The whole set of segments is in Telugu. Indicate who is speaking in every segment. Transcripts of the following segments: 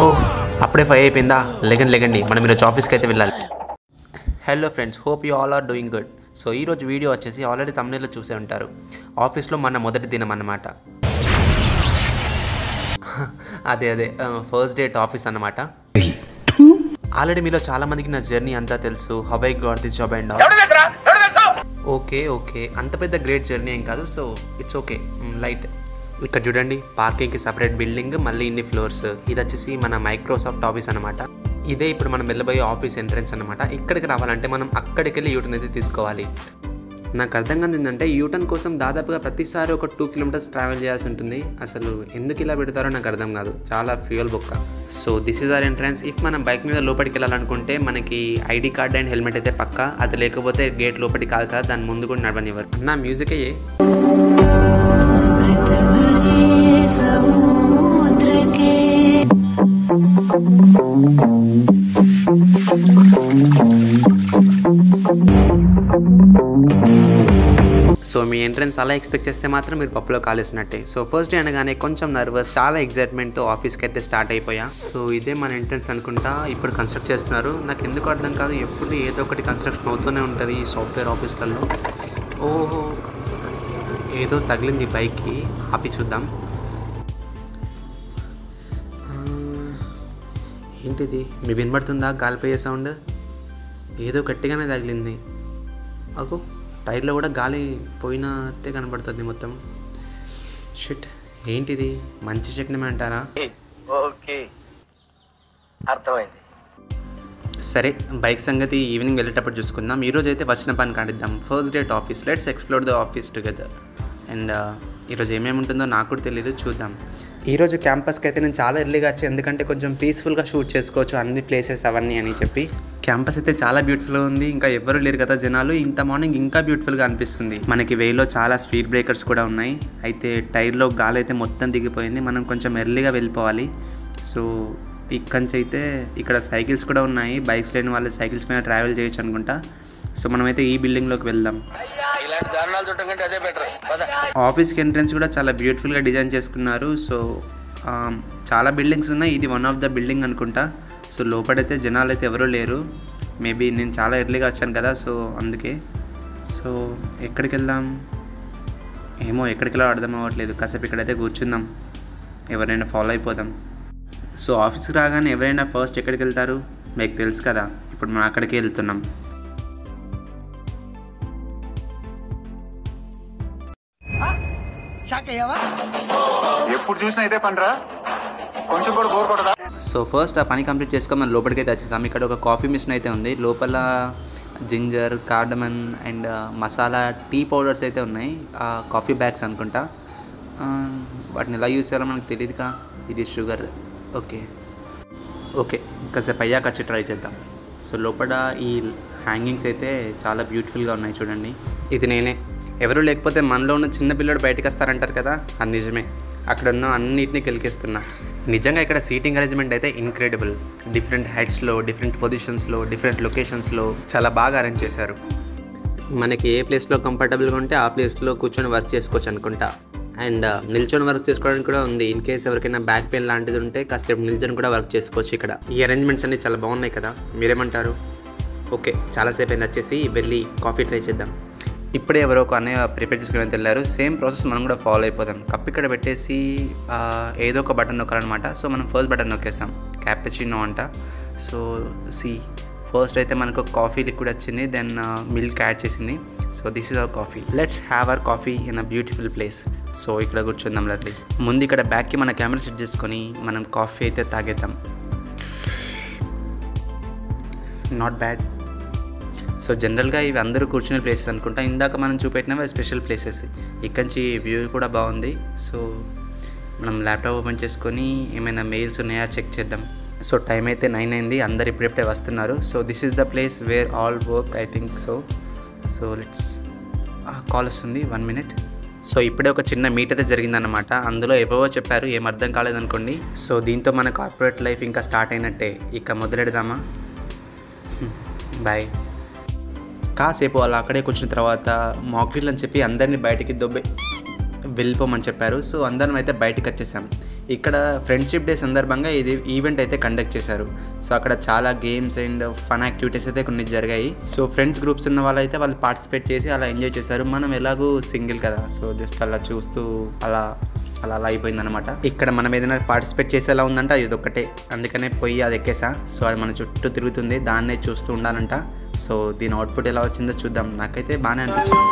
Speaker 1: ఓహ్, అప్పుడే 5 అయిపోయిందా? లెగండి మనం ఈరోజు ఆఫీస్కి అయితే వెళ్ళాలి. Hello friends, hope you all are doing good. So ఈరోజు వీడియో వచ్చేసి ఆల్రెడీ తమ్నెల్లో చూసే ఉంటారు. ఆఫీస్లో మన మొదటి దినం అన్నమాట. అదే ఫస్ట్ డే ఆఫీస్ అన్నమాట. ఆల్రెడీ మీలో చాలా మందికి నా జర్నీ అంతా తెలుసు. How I got this job and okay అంత పెద్ద గ్రేట్ జర్నీ ఏం కాదు. So it's okay, light. ఇక్కడ చూడండి, పార్కింగ్కి సపరేట్ బిల్డింగ్, మళ్ళీ ఇన్ని ఫ్లోర్స్. ఇది వచ్చేసి మన మైక్రోసాఫ్ట్ ఆఫీస్ అనమాట. ఇదే ఇప్పుడు మనం వెళ్ళబోయే ఆఫీస్ ఎంట్రన్స్ అనమాట. ఇక్కడికి రావాలంటే మనం అక్కడికి వెళ్ళి యూటర్న్ అయితే తీసుకోవాలి. నాకు అర్థం కాదు ఏంటంటే, యూటర్న్ కోసం దాదాపుగా ప్రతిసారి ఒక 2 కిలోమీటర్స్ ట్రావెల్ చేయాల్సి ఉంటుంది. అసలు ఎందుకు ఇలా పెడతారో నాకు అర్థం కాదు, చాలా ఫ్యూయల్ బొక్క. So this is our entrance. If మనం బైక్ మీద లోపలికి వెళ్ళాలనుకుంటే మనకి ఐడి కార్డ్ అండ్ హెల్మెట్ అయితే పక్కా. అది లేకపోతే గేట్ లోపలికి కాదు కదా, దాని ముందు కూడా నడవనివ్వరు. నా మ్యూజిక్ అయ్యే సో మీ ఎంట్రన్స్ అలా ఎక్స్పెక్ట్ చేస్తే మాత్రం మీరు పప్పులో కాలేసినట్టే. సో ఫస్ట్ డే అనగానే కొంచెం నర్వస్, చాలా ఎగ్జైట్మెంట్తో ఆఫీస్కి అయితే స్టార్ట్ అయిపోయా. సో ఇదే మన ఎంట్రన్స్ అనుకుంటా. ఇప్పుడు కన్స్ట్రక్ట్ చేస్తున్నారు. నాకు ఎందుకు అర్థం కాదు, ఎప్పుడు ఏదో ఒకటి కన్స్ట్రక్షన్ అవుతూనే ఉంటుంది ఈ సాఫ్ట్వేర్ ఆఫీస్లలో. ఓహో, ఏదో తగిలింది బైక్కి, ఆపి చూద్దాం. ఏంటిది, మీకు వినబడుతుందా గాలిపోయే సౌండ్? ఏదో గట్టిగానే తగిలింది. అగో, టైర్లో కూడా గాలి పోయినట్టే కనబడుతుంది మొత్తం. షిట్, ఏంటిది, మంచి శకునమే అంటారా?
Speaker 2: ఓకే, అర్థమైంది.
Speaker 1: సరే, బైక్ సంగతి ఈవినింగ్ వెళ్ళేటప్పుడు చూసుకుందాం. ఈరోజు అయితే వచ్చిన పని కాడిద్దాం. First day office, let's explore the office together. And ఈరోజు ఏమేమి ఉంటుందో నాకు కూడా తెలియదు, చూద్దాం. ఈరోజు క్యాంపస్కి అయితే నేను చాలా ఎర్లీగా వచ్చాను, ఎందుకంటే కొంచెం పీస్ఫుల్గా షూట్ చేసుకోవచ్చు అన్ని ప్లేసెస్ అవన్నీ అని చెప్పి. క్యాంపస్ అయితే చాలా బ్యూటిఫుల్గా ఉంది. ఇంకా ఎవ్వరూ లేరు కదా జనాలు. ఇంత మార్నింగ్ ఇంకా బ్యూటిఫుల్గా అనిపిస్తుంది. మనకి వేలో చాలా స్పీడ్ బ్రేకర్స్ కూడా ఉన్నాయి. అయితే టైర్లో గాలి అయితే మొత్తం దిగిపోయింది. మనం కొంచెం ఎర్లీగా వెళ్ళిపోవాలి. సో ఇక్కడి నుంచి అయితే ఇక్కడ సైకిల్స్ కూడా ఉన్నాయి. బైక్స్ లేని వాళ్ళు సైకిల్స్ పైన ట్రావెల్ చేయొచ్చు అనుకుంటా. సో మనమైతే ఈ బిల్డింగ్లోకి వెళ్దాం. ఆఫీస్కి ఎంట్రన్స్ కూడా చాలా బ్యూటిఫుల్గా డిజైన్ చేసుకున్నారు. సో చాలా బిల్డింగ్స్ ఉన్నాయి, ఇది వన్ ఆఫ్ ద బిల్డింగ్ అనుకుంటా. సో లోపలైతే జనాలు అయితే ఎవరూ లేరు. మేబీ నేను చాలా ఎర్లీగా వచ్చాను కదా, సో అందుకే. సో ఎక్కడికి వెళ్దాం ఏమో, ఎక్కడికి వెళ్ళాలో అర్థం అవ్వట్లేదు. కాసేపు ఇక్కడైతే కూర్చుందాం, ఎవరైనా ఫాలో అయిపోదాం. సో ఆఫీస్కి రాగానే ఎవరైనా ఫస్ట్ ఎక్కడికి వెళ్తారు మీకు తెలుసు కదా. ఇప్పుడు మనం అక్కడికే వెళ్తున్నాం.
Speaker 3: ఎప్పుడు చూసినా ఇదే పనిరా, కొంచెం కూడా బోర్ కొడదా?
Speaker 1: సో ఫస్ట్ ఆ పని కంప్లీట్ చేసుకొని మనం లోపలికి అయితే వచ్చేసాం. ఇక్కడ ఒక కాఫీ మిషన్ అయితే ఉంది. లోపల ginger, cardamom and masala tea powders అయితే ఉన్నాయి. కాఫీ బ్యాగ్స్ అనుకుంటా. వాటిని ఎలా యూజ్ చేయాలో మనకు తెలియదుగా. ఇది షుగర్. ఓకే కాసేపు అయ్యాక వచ్చి ట్రై చేద్దాం. సో లోపల ఈ హ్యాంగింగ్స్ అయితే చాలా బ్యూటిఫుల్గా ఉన్నాయి చూడండి. ఇది నేనే. ఎవరు లేకపోతే మనలో ఉన్న చిన్న పిల్లడు బయటకు వస్తారంటారు కదా, అది నిజమే. అక్కడ ఉన్న అన్నిటినీ కెలికేస్తున్నా. నిజంగా ఇక్కడ సీటింగ్ అరేంజ్మెంట్ అయితే ఇన్క్రెడిబుల్. డిఫరెంట్ హైట్స్లో, డిఫరెంట్ పొజిషన్స్లో, డిఫరెంట్ లొకేషన్స్లో చాలా బాగా అరేంజ్ చేశారు. మనకి ఏ ప్లేస్లో కంఫర్టబుల్గా ఉంటే ఆ ప్లేస్లో కూర్చొని వర్క్ చేసుకోవచ్చు అనుకుంటా. అండ్ నిల్చొని వర్క్ చేసుకోవడానికి కూడా ఉంది. ఇన్ కేస్ ఎవరికైనా బ్యాక్ పెయిన్ లాంటిది ఉంటే కాసేపు నిల్చొని కూడా వర్క్ చేసుకోవచ్చు ఇక్కడ. ఈ అరేంజ్మెంట్స్ అన్నీ చాలా బాగున్నాయి కదా, మీరేమంటారు? ఓకే, చాలాసేపు అయింది వచ్చేసి, వెళ్ళి కాఫీ ట్రై చేద్దాం. ఇప్పుడే ఎవరో ఒక అన్నయ్య ప్రిపేర్ చేసుకుని వెళ్ళారు. సేమ్ ప్రాసెస్ మనం కూడా ఫాలో అయిపోదాం. కప్ ఇక్కడ పెట్టేసి ఏదో ఒక బటన్ నొక్కాలన్నమాట. సో మనం ఫస్ట్ బటన్ నొక్కేస్తాం, క్యాపుచినో అంట. సో ఫస్ట్ అయితే మనకు కాఫీ లిక్విడ్ వచ్చింది, దెన్ మిల్క్ యాడ్ చేసింది. So this is our coffee. Let's have hour coffee in a beautiful place. So ఇక్కడ కూర్చుందాం లట్లీ. ముందు ఇక్కడ బ్యాక్కి మన కెమెరా సెట్ చేసుకొని మనం కాఫీ అయితే తాగేద్దాం. Not bad. సో జనరల్గా ఇవి అందరూ కూర్చునే ప్లేసెస్ అనుకుంటా. ఇందాక మనం చూపెట్టినవి స్పెషల్ ప్లేసెస్. ఇక్కడి నుంచి వ్యూ కూడా బాగుంది. సో మనం ల్యాప్టాప్ ఓపెన్ చేసుకొని ఏమైనా మెయిల్స్ ఉన్నాయా చెక్ చేద్దాం. సో టైం అయితే 9 అయింది. అందరు ఇప్పుడే వస్తున్నారు. So this is the place where all work, I think so. So let's call వస్తుంది, 1 minute. సో ఇప్పుడే ఒక చిన్న మీట్ అయితే జరిగిందన్నమాట. అందులో ఏవో చెప్పారు, ఏం అర్థం కాలేదనుకోండి. సో దీంతో మన కార్పొరేట్ లైఫ్ ఇంకా స్టార్ట్ అయినట్టే. ఇక మొదలెడదామా? బాయ్. కాసేపు వాళ్ళు అక్కడే కూర్చున్న తర్వాత మాక్ డ్రిల్ అని చెప్పి అందరినీ బయటికి వెళ్ళిపోమని చెప్పారు. సో అందరం అయితే బయటకు వచ్చేసాం. ఇక్కడ ఫ్రెండ్షిప్ డే సందర్భంగా ఇది ఈవెంట్ అయితే కండక్ట్ చేశారు. సో అక్కడ చాలా గేమ్స్ అండ్ ఫన్ యాక్టివిటీస్ అయితే కొన్ని జరిగాయి. సో ఫ్రెండ్స్ గ్రూప్స్ ఉన్న వాళ్ళైతే వాళ్ళు పార్టిసిపేట్ చేసి అలా ఎంజాయ్ చేశారు. మనం ఎలాగూ సింగిల్ కదా, సో జస్ట్ అలా చూస్తూ అలా అయిపోయిందనమాట. ఇక్కడ మనం ఏదైనా పార్టిసిపేట్ చేసేలా ఉందంటే అది ఒక్కటే, అందుకనే పోయి అది ఎక్కేసా. సో అది మన చుట్టూ తిరుగుతుంది, దాన్నే చూస్తూ ఉండాలంట. సో దీని అవుట్పుట్ ఎలా వచ్చిందో చూద్దాం. నాకైతే బాగానే అనిపించింది.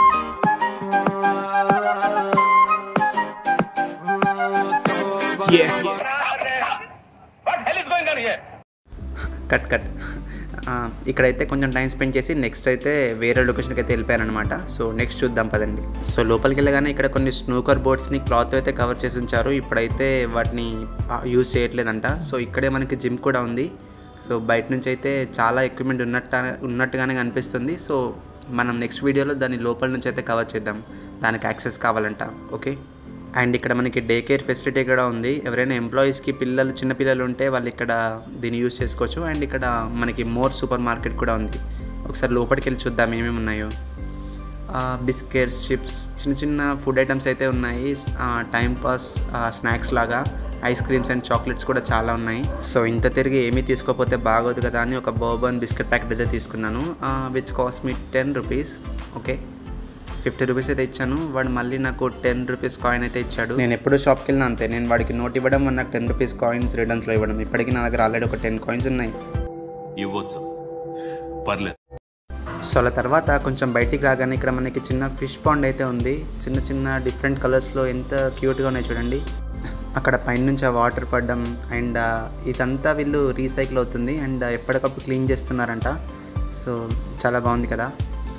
Speaker 1: కట్ ఇక్కడైతే కొంచెం టైం స్పెండ్ చేసి నెక్స్ట్ అయితే వేరే లొకేషన్కి అయితే వెళ్ళిపోయారనమాట. సో నెక్స్ట్ చూద్దాం పదండి. సో లోపలికి వెళ్ళగానే ఇక్కడ కొన్ని స్నూకర్ బోర్డ్స్ని క్లాత్ అయితే కవర్ చేసి ఉంచారు. ఇప్పుడైతే వాటిని యూజ్ చేయట్లేదంట. సో ఇక్కడే మనకి జిమ్ కూడా ఉంది. సో బయట నుంచి అయితే చాలా ఎక్విప్మెంట్ ఉన్నట్టుగానే కనిపిస్తుంది. సో మనం నెక్స్ట్ వీడియోలో దాని లోపల నుంచి అయితే కవర్ చేద్దాం, దానికి యాక్సెస్ కావాలంట. ఓకే. అండ్ ఇక్కడ మనకి డే కేర్ ఫెసిలిటీ కూడా ఉంది. ఎవరైనా ఎంప్లాయీస్కి చిన్నపిల్లలు ఉంటే వాళ్ళు ఇక్కడ దీన్ని యూజ్ చేసుకోవచ్చు. అండ్ ఇక్కడ మనకి మోర్ సూపర్ మార్కెట్ కూడా ఉంది. ఒకసారి లోపలికి వెళ్ళి చూద్దాం ఏమేమి ఉన్నాయో. బిస్కెట్స్, చిప్స్, చిన్న చిన్న ఫుడ్ ఐటమ్స్ అయితే ఉన్నాయి. టైం పాస్ స్నాక్స్ లాగా ఐస్ క్రీమ్స్ అండ్ చాక్లెట్స్ కూడా చాలా ఉన్నాయి. సో ఇంత తిరిగి ఏమీ తీసుకోకపోతే బాగోదు కదా అని ఒక బోర్బన్ బిస్కెట్ ప్యాకెట్ అయితే తీసుకున్నాను, which cost me 10 rupees. Okay, 50 rupees అయితే ఇచ్చాను. వాడు మళ్ళీ నాకు 10 రూపీస్ కాయిన్ అయితే ఇచ్చాడు. నేను ఎప్పుడూ షాప్కి వెళ్ళినా అంతే, నేను వాడికి నోట్ ఇవ్వడం, నాకు 10 రూపీస్ కాయిన్స్ రిటర్న్స్లో ఇవ్వడం. ఇప్పటికీ నా దగ్గర ఆల్రెడీ ఒక 10 కాయిన్స్ ఉన్నాయి. సో అలా తర్వాత కొంచెం బయటికి రాగానే ఇక్కడ మనకి చిన్న ఫిష్ పాండ్ అయితే ఉంది. చిన్న చిన్న డిఫరెంట్ కలర్స్లో ఎంత క్యూట్గా ఉన్నాయి చూడండి. అక్కడ పైన నుంచి ఆ వాటర్ పడడం అండ్ ఇదంతా వీళ్ళు రీసైకిల్ అవుతుంది అండ్ ఎప్పటికప్పుడు క్లీన్ చేస్తున్నారంట. సో చాలా బాగుంది కదా.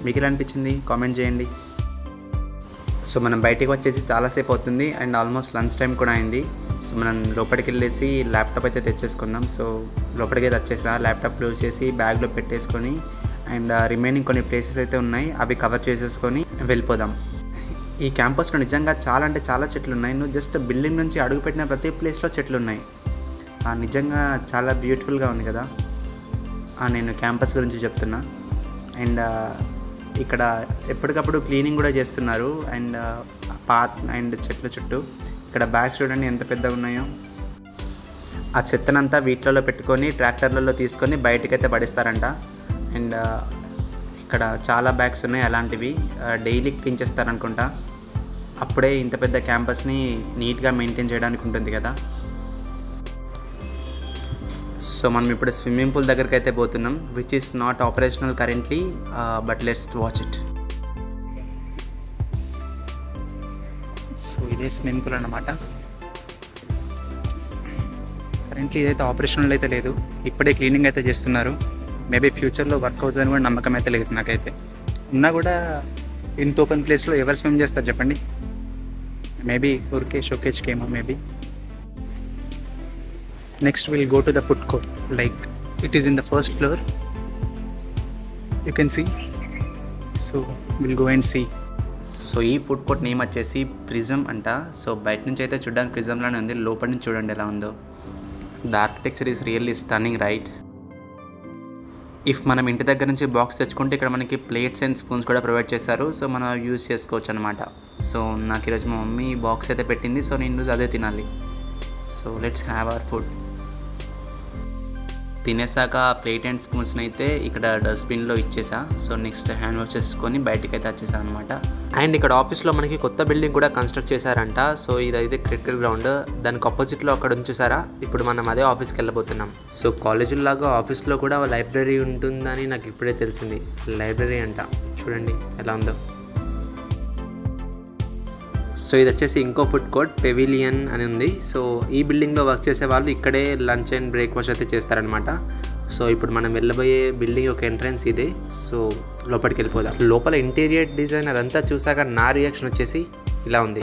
Speaker 1: మీకు ఎలా అనిపించింది కామెంట్ చేయండి. సో మనం బయటికి వచ్చేసి చాలాసేపు అవుతుంది అండ్ ఆల్మోస్ట్ లంచ్ టైం కూడా అయింది. సో మనం లోపలికి వెళ్ళేసి ల్యాప్టాప్ అయితే తెచ్చేసుకుందాం. సో లోపలికి అయితే వచ్చేసా, ల్యాప్టాప్ క్లోజ్ చేసి బ్యాగ్లో పెట్టేసుకొని అండ్ రిమైనింగ్ కొన్ని ప్లేసెస్ అయితే ఉన్నాయి, అవి కవర్ చేసేసుకొని వెళ్ళిపోదాం. ఈ క్యాంపస్లో నిజంగా చాలా అంటే చాలా చెట్లు ఉన్నాయి. నువ్వు జస్ట్ బిల్డింగ్ నుంచి అడుగుపెట్టిన ప్రతి ప్లేస్లో చెట్లు ఉన్నాయి. నిజంగా చాలా బ్యూటిఫుల్గా ఉంది కదా. నేను క్యాంపస్ గురించి చెప్తున్నా. అండ్ ఇక్కడ ఎప్పటికప్పుడు క్లీనింగ్ కూడా చేస్తున్నారు అండ్ పాత్ అండ్ చెట్ల చుట్టూ. ఇక్కడ బ్యాగ్స్ చూడండి ఎంత పెద్దగా ఉన్నాయో. ఆ చెత్తనంతా వీటిలలో పెట్టుకొని ట్రాక్టర్లలో తీసుకొని బయటకైతే పడిస్తారంట. అండ్ ఇక్కడ చాలా బ్యాగ్స్ ఉన్నాయి అలాంటివి, డైలీ క్లీన్ చేస్తారనుకుంటా. అప్పుడే ఇంత పెద్ద క్యాంపస్ని నీట్గా మెయింటైన్ చేయడానికి ఉంటుంది కదా. సో మనం ఇప్పుడు స్విమ్మింగ్ పూల్ దగ్గరికి అయితే పోతున్నాం, which is not operational currently, but let's watch it. So ఇదే స్విమ్మింగ్ పూల్ అన్నమాట. కరెంట్లీ ఇదైతే ఆపరేషనల్ అయితే లేదు, ఇప్పుడే క్లీనింగ్ అయితే చేస్తున్నారు. మేబీ ఫ్యూచర్లో వర్క్ అవుతుందని కూడా నమ్మకం అయితే లేదు నాకైతే. ఉన్నా కూడా ఇంత ఓపెన్ ప్లేస్లో ఎవరు స్విమ్ చేస్తారు చెప్పండి. మేబీ ఊరికే షోకేజ్కి ఏమో maybe. Next we'll go to the food court, like it is in the first floor, you can see. So we'll go and see. So ఈ ఫుడ్ కోర్ట్ నేమ్ వచ్చేసి ప్రిజమ్ అంట. సో బయట నుంచి అయితే చూడడానికి ప్రిజమ్లానే ఉంది, లోపల నుంచి చూడండి ఎలా ఉందో. The architecture is really stunning right. If మనం ఇంటి దగ్గర నుంచి బాక్స్ తెచ్చుకుంటే ఇక్కడ మనకి ప్లేట్స్ అండ్ స్పూన్స్ కూడా ప్రొవైడ్ చేస్తారు. సో మనం యూజ్ చేసుకోవచ్చు అనమాట. సో నాకు ఈరోజు మా మమ్మీ బాక్స్ అయితే పెట్టింది, సో నేను అదే తినాలి. So let's have our food. తినేసాక ప్లేట్ అండ్ స్పూన్స్ని అయితే ఇక్కడ డస్ట్బిన్లో ఇచ్చేసా. సో నెక్స్ట్ హ్యాండ్ వాష్ చేసుకొని బయటకి అయితే వచ్చేసా అనమాట. అండ్ ఇక్కడ ఆఫీస్లో మనకి కొత్త బిల్డింగ్ కూడా కన్స్ట్రక్ట్ చేశారంట. సో ఇదైతే క్రిటికల్ గ్రౌండ్, దానికి ఆపోజిట్లో అక్కడ ఉంచేసారా. ఇప్పుడు మనం అదే ఆఫీస్కి వెళ్ళబోతున్నాం. సో కాలేజీలాగా ఆఫీస్లో కూడా లైబ్రరీ ఉంటుందని నాకు ఇప్పుడే తెలిసింది. లైబ్రరీ అంట, చూడండి ఎలా ఉందో. సో ఇది వచ్చేసి ఇంకో ఫుడ్ కోర్ట్ పెవిలియన్ అని ఉంది. సో ఈ బిల్డింగ్లో వర్క్ చేసే వాళ్ళు ఇక్కడే లంచ్ అండ్ బ్రేక్ఫాస్ట్ అయితే చేస్తారనమాట. సో ఇప్పుడు మనం వెళ్ళబోయే బిల్డింగ్ ఒక ఎంట్రన్స్ ఇదే. సో లోపలికి వెళ్ళిపోదాం. లోపల ఇంటీరియర్ డిజైన్ అదంతా చూసాక నా రియాక్షన్ వచ్చేసి ఇలా ఉంది.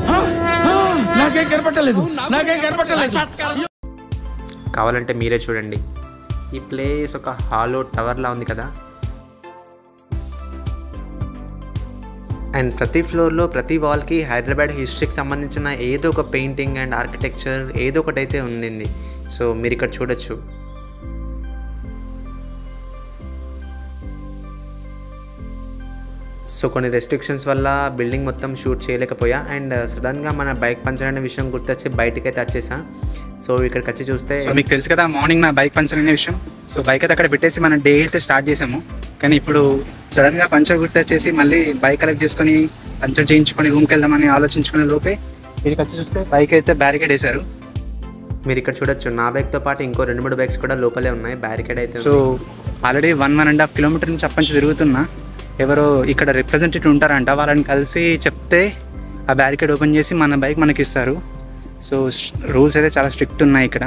Speaker 1: కావాలంటే మీరే చూడండి. ఈ ప్లేస్ ఒక హాలో టవర్లా ఉంది కదా. అండ్ ప్రతి ఫ్లోర్లో ప్రతి వాల్కి హైదరాబాద్ హిస్టరీకి సంబంధించిన ఏదో ఒక పెయింటింగ్ అండ్ ఆర్కిటెక్చర్ ఏదో ఒకటి అయితే ఉండింది. సో మీరు ఇక్కడ చూడొచ్చు. సో కొన్ని రెస్ట్రిక్షన్స్ వల్ల బిల్డింగ్ మొత్తం షూట్ చేయలేకపోయా అండ్ సడన్గా మన బైక్ పంచర్ అనే విషయం గుర్తొచ్చి బయటికి అయితే వచ్చేసా. సో ఇక్కడికి వచ్చి చూస్తే
Speaker 4: మీకు తెలుసు కదా మార్నింగ్ నా బైక్ పంచర్ అనే విషయం. సో బైక్ అయితే అక్కడ పెట్టేసి మన డే అయితే స్టార్ట్ చేసాము. కానీ ఇప్పుడు సడన్గా పంచర్ గుర్తొచ్చేసి మళ్ళీ బైక్ కలెక్ట్ చేసుకొని పంచర్ చేయించుకొని రూమ్కి వెళ్దామని ఆలోచించుకునే లోపే ఇక్కడికి వచ్చి చూస్తే బైక్ అయితే బ్యారికేడ్ వేశారు.
Speaker 1: మీరు ఇక్కడ చూడొచ్చు నా బైక్తో పాటు ఇంకో 2-3 బైక్స్ కూడా లోపలే ఉన్నాయి, బ్యారికేడ్ అయితే.
Speaker 4: సో ఆల్రెడీ 1.5 కిలోమీటర్ నుంచి అప్పటి నుంచి తిరుగుతున్నా. ఎవరో ఇక్కడ రిప్రజెంటేటివ్ ఉంటారంట, వాళ్ళని కలిసి చెప్తే ఆ బ్యారికేడ్ ఓపెన్ చేసి మన బైక్ మనకి ఇస్తారు. సో రూల్స్ అయితే చాలా స్ట్రిక్ట్ ఉన్నాయి ఇక్కడ.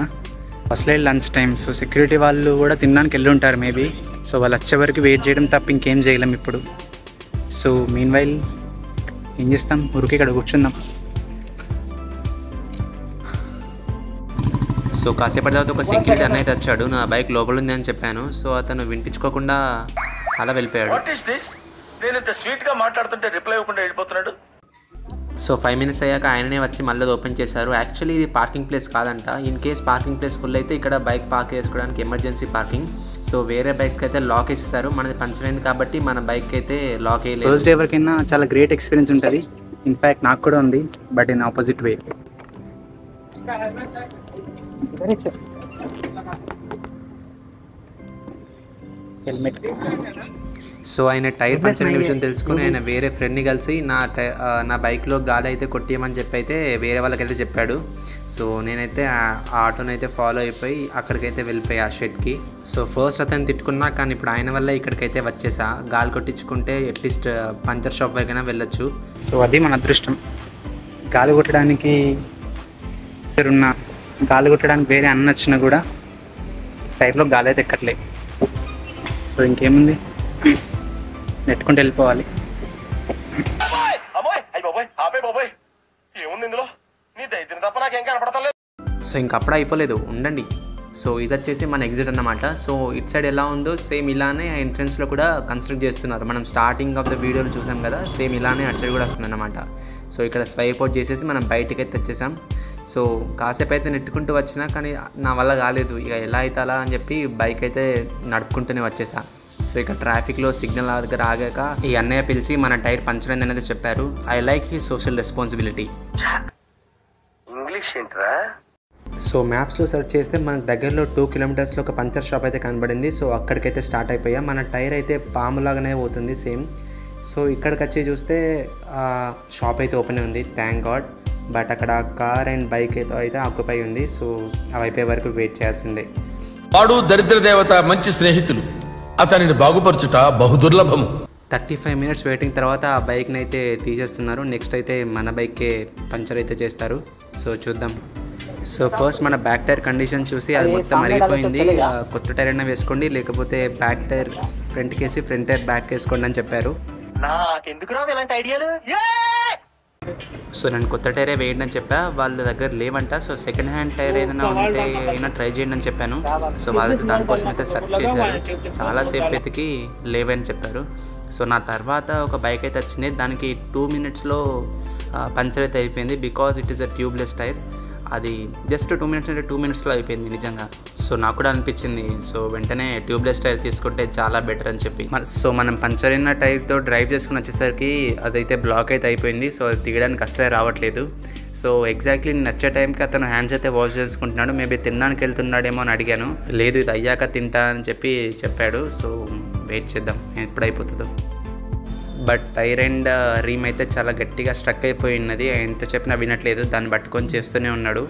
Speaker 4: అసలే లంచ్ టైం, సో సెక్యూరిటీ వాళ్ళు కూడా తినడానికి వెళ్ళి ఉంటారు మేబీ. సో వాళ్ళు వచ్చే వరకు వెయిట్ చేయడం తప్ప ఇంకేం చేయలేం ఇప్పుడు. సో మీన్ వైల్ ఏం చేస్తాం, ఊరికి ఇక్కడ కూర్చుందాం.
Speaker 1: సో కాసేపటి తర్వాత ఒక సెక్యూరిటీ అన్నైతే వచ్చాడు, నా బైక్ లోపల ఉంది అని చెప్పాను. సో అతను వినిపించుకోకుండా అలా వెళ్ళిపోయాడు.
Speaker 2: What is this? నేను ఇంత స్వీట్ గా మాట్లాడుతుంటే రిప్లై ఇవ్వకుండా వెళ్ళిపోతున్నాడు.
Speaker 1: సో 5 మినిట్స్ అయ్యాక ఆయననే వచ్చి మళ్ళీ ఓపెన్ చేశారు. యాక్చువల్లీ ఇది పార్కింగ్ ప్లేస్ కాదంట. In case parking place full అయితే ఇక్కడ బైక్ పార్క్ చేసుకోవడానికి ఎమర్జెన్సీ పార్కింగ్. సో వేరే బైక్ అయితే లాక్ వేసేస్తారు, మనది పంచర్ అయింది కాబట్టి మన బైక్ అయితే లాక్ వేయలేదు.
Speaker 4: ఫస్ట్ డే ఎవరికైనా చాలా గ్రేట్ ఎక్స్పీరియన్స్ ఉంటుంది. ఇన్ఫ్యాక్ట్ నాకు కూడా ఉంది, but in opposite way. Helmet.
Speaker 1: So ఆయన టైర్ పంచర్ అనే విషయం తెలుసుకుని ఆయన వేరే ఫ్రెండ్ని కలిసి నా బైక్లో గాలి అయితే కొట్టేయమని చెప్పి అయితే వేరే వాళ్ళకైతే చెప్పాడు. సో నేనైతే ఆ ఆటోనైతే ఫాలో అయిపోయి అక్కడికైతే వెళ్ళిపోయా ఆ షెడ్కి. సో ఫస్ట్ అతను తిట్టుకున్నా, కానీ ఇప్పుడు ఆయన వల్ల ఇక్కడికైతే వచ్చేసా. గాలి కొట్టించుకుంటే అట్లీస్ట్ పంచర్ షాప్ వరకైనా వెళ్ళొచ్చు.
Speaker 4: సో అది మన అదృష్టం. గాలి కొట్టడానికి వేరే అన్న వచ్చినా కూడా టైర్లో గాలి అయితే ఎక్కట్లే. సో ఇంకేముంది, నెట్టుకుంటూ వెళ్ళిపోవాలి.
Speaker 1: సో ఇంకప్పుడు అయిపోలేదు, ఉండండి. సో ఇది వచ్చేసి మన ఎగ్జిట్ అన్నమాట. సో ఇట్ సైడ్ ఎలా ఉందో సేమ్ ఇలానే ఎంట్రన్స్లో కూడా కన్స్ట్రక్ట్ చేస్తున్నారు. మనం స్టార్టింగ్ ఆఫ్ ద వీడియోలో చూసాం కదా, సేమ్ ఇలానే అటు సైడ్ కూడా వస్తుందన్నమాట. సో ఇక్కడ స్వైప్ అవుట్ చేసేసి మనం బయటికి అయితే వచ్చేసాం. సో కాసేపు అయితే నెట్టుకుంటూ వచ్చినా, కానీ నా వల్ల కాలేదు. ఇక ఎలా అయితే అలా అని చెప్పి బైక్ అయితే నడుపుకుంటూనే వచ్చేసా. సో ఇక్కడ ట్రాఫిక్లో సిగ్నల్ దగ్గర ఆగాక ఈ అన్నయ్య పిలిచి మన టైర్ పంచర్ అయింది అనేది చెప్పారు. I like he social responsibility.
Speaker 2: English ఏంట్రా?
Speaker 1: సో మ్యాప్స్లో సెర్చ్ చేస్తే మనకు దగ్గరలో 2 కిలోమీటర్స్లో ఒక పంచర్ షాప్ అయితే కనబడింది. సో అక్కడికైతే స్టార్ట్ అయిపోయా. మన టైర్ అయితే పాములాగానే పోతుంది సేమ్. సో ఇక్కడికి వచ్చి చూస్తే షాప్ అయితే ఓపెన్ ఉంది, థ్యాంక్ గాడ్. బట్ అక్కడ కార్ అండ్ బైక్ అయితే ఆక్యుపై ఉంది. సో అవి అయిపోయే వరకు వెయిట్ చేయాల్సిందే.
Speaker 5: వాడు దరిద్ర దేవత మంచి స్నేహితులు, అతనిని బాగుపరచుట బహుదుర్లభము.
Speaker 1: 35 మినిట్స్ వెయిటింగ్ తర్వాత ఆ బైక్ని అయితే తీసేస్తున్నారు. నెక్స్ట్ అయితే మన బైక్కే పంచర్ అయితే చేస్తారు. సో చూద్దాం. సో ఫస్ట్ మన బ్యాక్ టైర్ కండిషన్ చూసి అది మొత్తం అరిగిపోయింది, కొత్త టైర్ అయినా వేసుకోండి, లేకపోతే బ్యాక్ టైర్ ఫ్రంట్కి వేసి ఫ్రంట్ టైర్ బ్యాక్ వేసుకోండి అని చెప్పారు.
Speaker 2: నాకెందుకు రావు ఇలాంటి ఐడియాలు?
Speaker 1: సో నేను కొత్త టైరే వేయండి అని చెప్పా, వాళ్ళ దగ్గర లేవంట. సో సెకండ్ హ్యాండ్ టైర్ ఏదైనా ఉంటే అయినా ట్రై చేయండి అని చెప్పాను. సో వాళ్ళైతే దానికోసం అయితే సెర్చ్ చేశారు, చాలాసేపు వెతికి లేవని చెప్పారు. సో నా తర్వాత ఒక బైక్ అయితే వచ్చింది, దానికి 2 మినిట్స్లో పంచర్ అయితే అయిపోయింది. Because it is a tubeless tyre. అది జస్ట్ 2 మినిట్స్ అంటే 2 మినిట్స్లో అయిపోయింది నిజంగా. సో నాకు కూడా అనిపించింది, సో వెంటనే ట్యూబ్లెస్ టైర్ తీసుకుంటే చాలా బెటర్ అని చెప్పి. సో మనం పంచర్ అయిన టైర్తో డ్రైవ్ చేసుకుని వచ్చేసరికి అదైతే బ్లాక్ అయితే అయిపోయింది. సో అది తీయడానికి అస్సలు రావట్లేదు. సో ఎగ్జాక్ట్లీ నచ్చే టైంకి అతను హ్యాండ్స్ అయితే వాష్ చేసుకుంటున్నాడు. మేబీ తినడానికి వెళ్తున్నాడేమో అని అడిగాను, లేదు ఇది అయ్యాక తింటా అని చెప్పాడు. సో వెయిట్ చేద్దాం ఎప్పుడు అయిపోతుందో. బట్ టైర్ అండ్ రీమ్ అయితే చాలా గట్టిగా స్ట్రక్ అయిపోయి ఉన్నది, ఎంత చెప్పినా వినట్లేదు, దాన్ని పట్టుకొని చేస్తూనే ఉన్నాడు.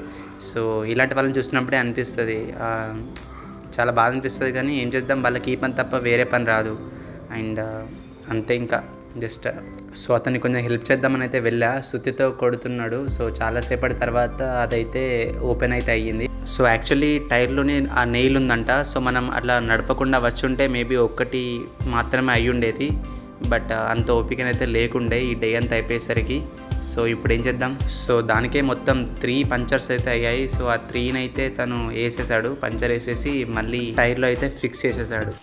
Speaker 1: సో ఇలాంటి వాళ్ళని చూసినప్పుడే అనిపిస్తుంది, చాలా బాధ అనిపిస్తుంది. కానీ ఏం చేద్దాం, వాళ్ళకి ఈ పని తప్ప వేరే పని రాదు. అండ్ అంతే ఇంకా జస్ట్. సో అతన్ని కొంచెం హెల్ప్ చేద్దామని అయితే వెళ్ళా, సుత్తితో కొడుతున్నాడు. సో చాలాసేపటి తర్వాత అదైతే ఓపెన్ అయితే అయ్యింది. సో యాక్చువల్లీ టైర్లోనే ఆ నెయిల్ ఉందంట. సో మనం అట్లా నడపకుండా వచ్చి ఉంటే మేబీ ఒక్కటి మాత్రమే అయ్యి ఉండేది. బట్ అంత ఓపికనైతే లేకుండే ఈ డే అంతా అయిపోయేసరికి. సో ఇప్పుడు ఏం చేద్దాం, సో దానికే మొత్తం 3 పంచర్స్ అయితే అయ్యాయి. సో ఆ 3 అయితే తను వేసేసాడు, పంచర్ వేసేసి మళ్ళీ టైర్లో అయితే ఫిక్స్ చేసేసాడు.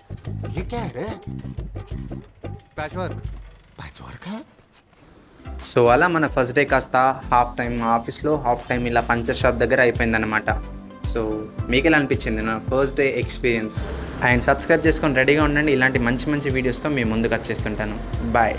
Speaker 1: సో అలా మన ఫస్ట్ డే కాస్త హాఫ్ టైం ఆఫీస్లో, హాఫ్ టైం ఇలా పంచర్ షాప్ దగ్గర అయిపోయిందన్నమాట. సో మీకు ఎలా అనిపించింది నా first day experience? And subscribe చేసుకొని రెడీగా ఉండండి, ఇలాంటి మంచి మంచి వీడియోస్తో మీ ముందుకు వచ్చేస్తుంటాను. బాయ్.